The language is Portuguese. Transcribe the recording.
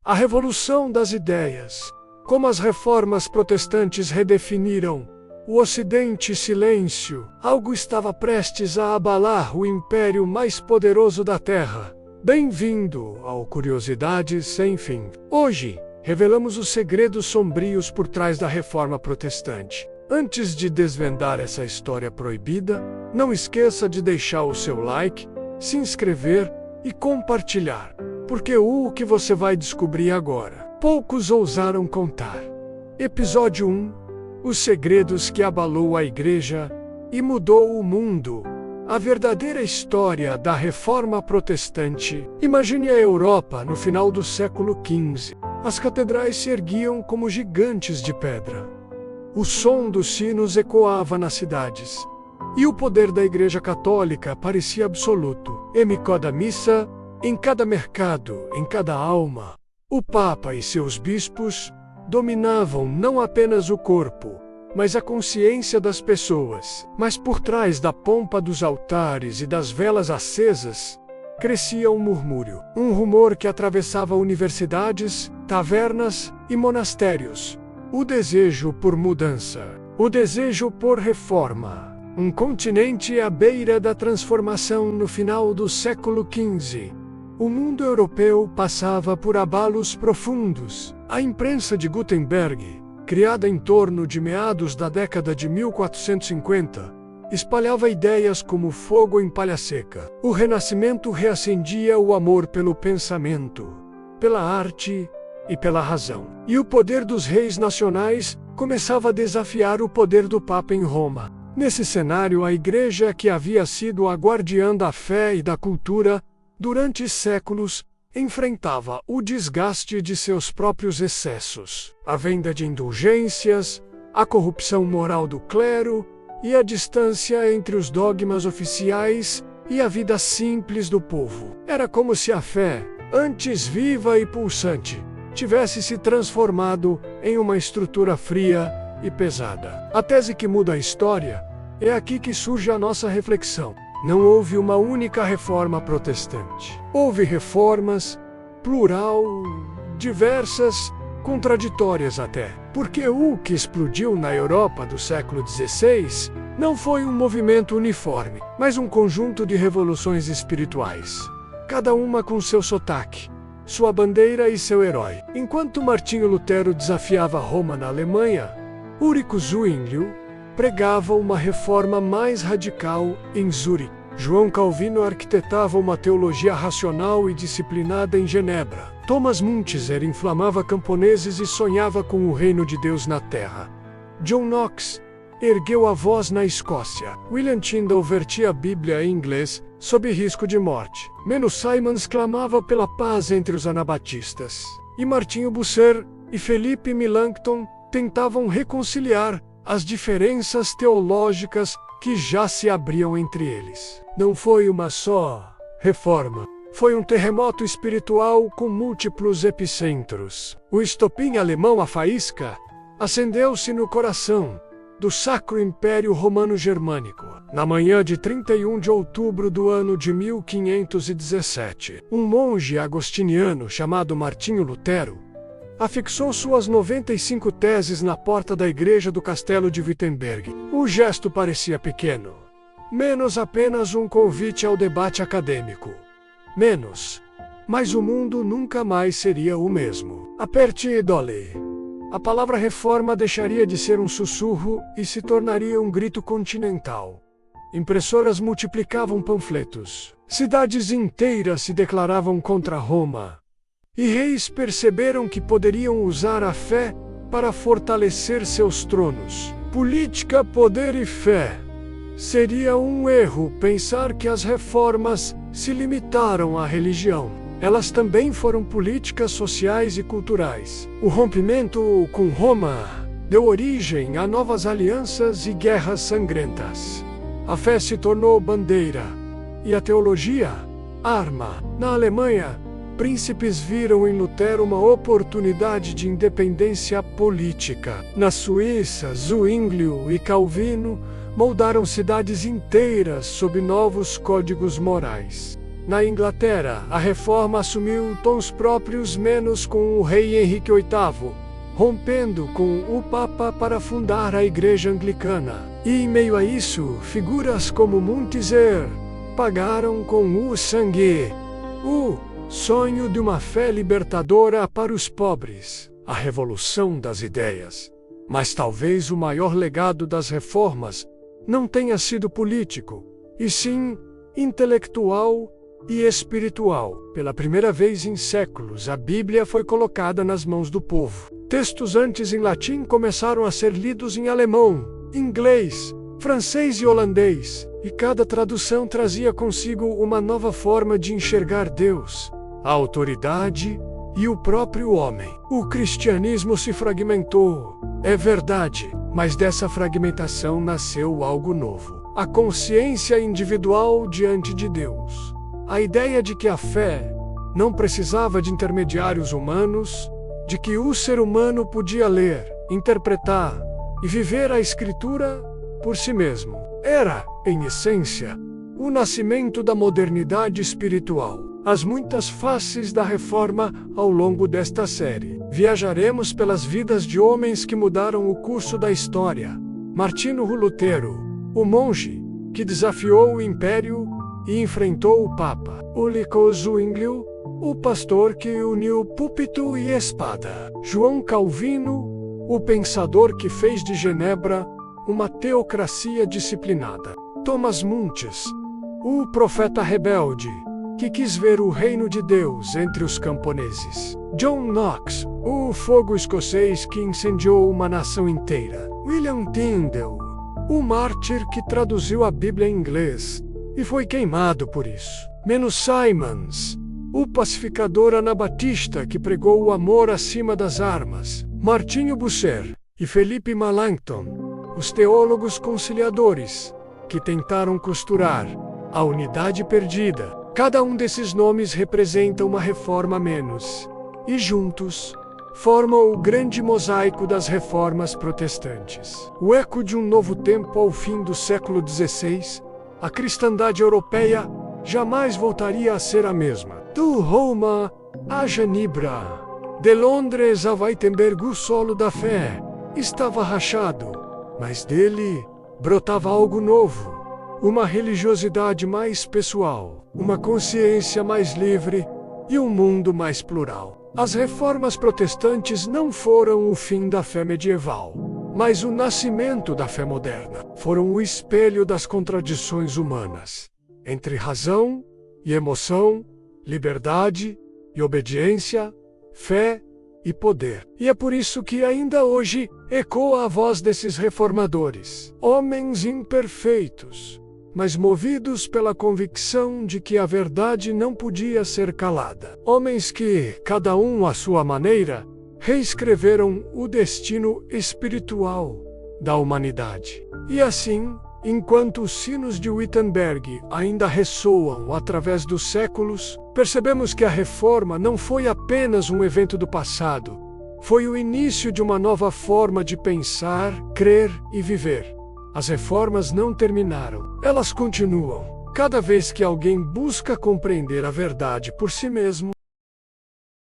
A Revolução das Ideias. Como as reformas protestantes redefiniram o Ocidente. Silêncio. Algo estava prestes a abalar o império mais poderoso da Terra. Bem-vindo ao Curiosidades Sem Fim. Hoje, revelamos os segredos sombrios por trás da Reforma Protestante. Antes de desvendar essa história proibida, não esqueça de deixar o seu like, se inscrever e compartilhar, porque o que você vai descobrir agora, poucos ousaram contar. Episódio 1: Os segredos que abalou a Igreja e mudou o mundo. A verdadeira história da Reforma Protestante. Imagine a Europa no final do século XV. As catedrais se erguiam como gigantes de pedra. O som dos sinos ecoava nas cidades. E o poder da Igreja Católica parecia absoluto. Em cada missa, em cada mercado, em cada alma. O Papa e seus bispos dominavam não apenas o corpo, mas a consciência das pessoas. Mas por trás da pompa dos altares e das velas acesas, crescia um murmúrio. Um rumor que atravessava universidades, tavernas e monastérios. O desejo por mudança. O desejo por reforma. Um continente à beira da transformação no final do século XV. O mundo europeu passava por abalos profundos. A imprensa de Gutenberg, criada em torno de meados da década de 1450, espalhava ideias como fogo em palha seca. O Renascimento reacendia o amor pelo pensamento, pela arte e pela razão. E o poder dos reis nacionais começava a desafiar o poder do Papa em Roma. Nesse cenário, a Igreja, que havia sido a guardiã da fé e da cultura durante séculos, enfrentava o desgaste de seus próprios excessos, a venda de indulgências, a corrupção moral do clero e a distância entre os dogmas oficiais e a vida simples do povo. Era como se a fé, antes viva e pulsante, tivesse se transformado em uma estrutura fria e pesada. A tese que muda a história é aqui que surge a nossa reflexão. Não houve uma única reforma protestante. Houve reformas, plural, diversas, contraditórias até. Porque o que explodiu na Europa do século XVI não foi um movimento uniforme, mas um conjunto de revoluções espirituais. Cada uma com seu sotaque, sua bandeira e seu herói. Enquanto Martinho Lutero desafiava Roma na Alemanha, Ulrich Zwingli pregava uma reforma mais radical em Zurique. João Calvino arquitetava uma teologia racional e disciplinada em Genebra. Thomas Müntzer inflamava camponeses e sonhava com o reino de Deus na terra. John Knox ergueu a voz na Escócia. William Tyndale vertia a Bíblia em inglês, sob risco de morte. Menno Simons clamava pela paz entre os anabatistas. E Martinho Bucer e Felipe Melanchthon tentavam reconciliar as diferenças teológicas que já se abriam entre eles. Não foi uma só reforma. Foi um terremoto espiritual com múltiplos epicentros. O estopim alemão, a faísca, acendeu-se no coração do Sacro Império Romano Germânico. Na manhã de 31 de outubro do ano de 1517, um monge agostiniano chamado Martinho Lutero afixou suas 95 teses na porta da igreja do castelo de Wittenberg. O gesto parecia pequeno. Menos apenas um convite ao debate acadêmico. Menos. Mas o mundo nunca mais seria o mesmo. Aperte dole. A palavra reforma deixaria de ser um sussurro e se tornaria um grito continental. Impressoras multiplicavam panfletos. Cidades inteiras se declaravam contra Roma. E reis perceberam que poderiam usar a fé para fortalecer seus tronos. Política, poder e fé. Seria um erro pensar que as reformas se limitaram à religião. Elas também foram políticas sociais e culturais. O rompimento com Roma deu origem a novas alianças e guerras sangrentas. A fé se tornou bandeira e a teologia, arma. Na Alemanha, príncipes viram em Lutero uma oportunidade de independência política. Na Suíça, Zwinglio e Calvino moldaram cidades inteiras sob novos códigos morais. Na Inglaterra, a reforma assumiu tons próprios menos com o rei Henrique VIII, rompendo com o Papa para fundar a Igreja Anglicana. E em meio a isso, figuras como Montesquieu pagaram com o sangue o sonho de uma fé libertadora para os pobres, a revolução das ideias. Mas talvez o maior legado das reformas não tenha sido político, e sim intelectual e espiritual. Pela primeira vez em séculos, a Bíblia foi colocada nas mãos do povo. Textos antes em latim começaram a ser lidos em alemão, inglês, francês e holandês, e cada tradução trazia consigo uma nova forma de enxergar Deus, a autoridade e o próprio homem. O cristianismo se fragmentou, é verdade, mas dessa fragmentação nasceu algo novo: a consciência individual diante de Deus. A ideia de que a fé não precisava de intermediários humanos, de que o ser humano podia ler, interpretar e viver a Escritura por si mesmo. Era, em essência, o nascimento da modernidade espiritual. As muitas faces da reforma ao longo desta série. Viajaremos pelas vidas de homens que mudaram o curso da história. Martinho Lutero, o monge que desafiou o império e enfrentou o Papa. Ulrico Zwinglio, o pastor que uniu púlpito e espada. João Calvino, o pensador que fez de Genebra uma teocracia disciplinada. Thomas Munthes, o profeta rebelde que quis ver o reino de Deus entre os camponeses. John Knox, o fogo escocês que incendiou uma nação inteira. William Tyndale, o mártir que traduziu a Bíblia em inglês e foi queimado por isso. Menno Simons, o pacificador anabatista que pregou o amor acima das armas. Martinho Bucer e Felipe Melanchthon, os teólogos conciliadores que tentaram costurar a unidade perdida. Cada um desses nomes representa uma reforma a menos, e juntos formam o grande mosaico das reformas protestantes. O eco de um novo tempo ao fim do século XVI, a cristandade europeia jamais voltaria a ser a mesma. De Roma a Genebra, de Londres a Wittenberg, o solo da fé estava rachado, mas dele brotava algo novo. Uma religiosidade mais pessoal, uma consciência mais livre e um mundo mais plural. As reformas protestantes não foram o fim da fé medieval, mas o nascimento da fé moderna. Foram o espelho das contradições humanas, entre razão e emoção, liberdade e obediência, fé e poder. E é por isso que ainda hoje ecoa a voz desses reformadores, homens imperfeitos, mas movidos pela convicção de que a verdade não podia ser calada. Homens que, cada um à sua maneira, reescreveram o destino espiritual da humanidade. E assim, enquanto os sinos de Wittenberg ainda ressoam através dos séculos, percebemos que a reforma não foi apenas um evento do passado, foi o início de uma nova forma de pensar, crer e viver. As reformas não terminaram, elas continuam. Cada vez que alguém busca compreender a verdade por si mesmo,